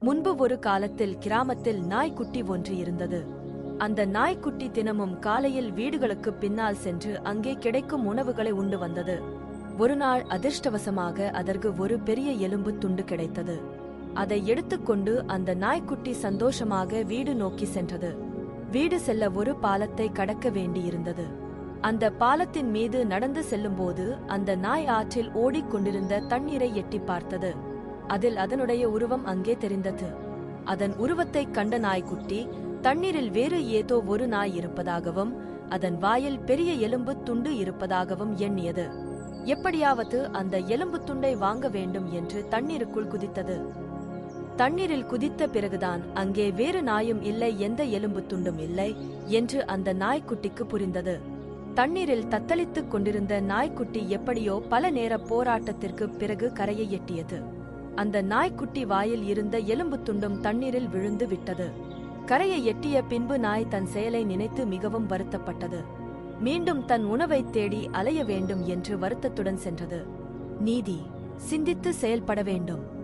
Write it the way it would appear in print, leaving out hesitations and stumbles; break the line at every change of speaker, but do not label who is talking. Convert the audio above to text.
முன்பு ஒரு காலத்தில் கிராமத்தில் நாய்க்குட்டி ஒன்று இருந்தது. அந்த நாய்க்குட்டி தினமும் காலையில் வீடுகளுக்கு பின்னால் சென்று அங்கே கிடைக்கும் உணவுகளை உண்டு வந்தது. ஒருநாள் அதிர்ஷ்டவசமாக அதற்கு ஒரு பெரிய எலும்பு துண்டு கிடைத்தது. அதை எடுத்துக்கொண்டு அந்த நாய்க்குட்டி சந்தோஷமாக வீடு நோக்கி சென்றது. வீடு செல்ல ஒரு பாலத்தை கடக்க வேண்டியிருந்தது. அந்த பாலத்தின் மீது நடந்து செல்லும்போது அந்த நாய் ஆற்றில் ஓடிக்கொண்டிருந்த தண்ணீரை எட்டி பார்த்தது. அதில் அதனுடைய உருவம் அங்கே தெரிந்தது. அதன் உருவத்தைக் கண்ட நாய்க்குட்டி தண்ணீரில் வேறு ஏதோ ஒரு நாய் இருப்பதாகவும் அதன் வாயில் பெரிய எலும்பு துண்டு இருப்பதாகவும் எண்ணியது. எப்படியாவது அந்த எலும்பு துண்டை வாங்க வேண்டும் என்று தண்ணீருக்குள் குதித்தது. தண்ணீரில் குதித்த பிறகுதான் அங்கே வேறு நாயும் இல்லை, எந்த எலும்பு துண்டும் இல்லை என்று அந்த நாய்க்குட்டிக்கு புரிந்தது. தண்ணீரில் தத்தளித்துக் கொண்டிருந்த நாய்க்குட்டி எப்படியோ பல நேர போராட்டத்திற்கு பிறகு கரையை எட்டியது. அந்த நாய்க்குட்டி வாயில் இருந்த எலும்பு துண்டும் தண்ணீரில் விழுந்து விட்டது. கரையை எட்டிய பின்பு நாய் தன் செயலை நினைத்து மிகவும் வருத்தப்பட்டது. மீண்டும் தன் உணவை தேடி அலைய வேண்டும் என்று வருத்தத்துடன் சென்றது. நீதி, சிந்தித்து செயல்பட வேண்டும்.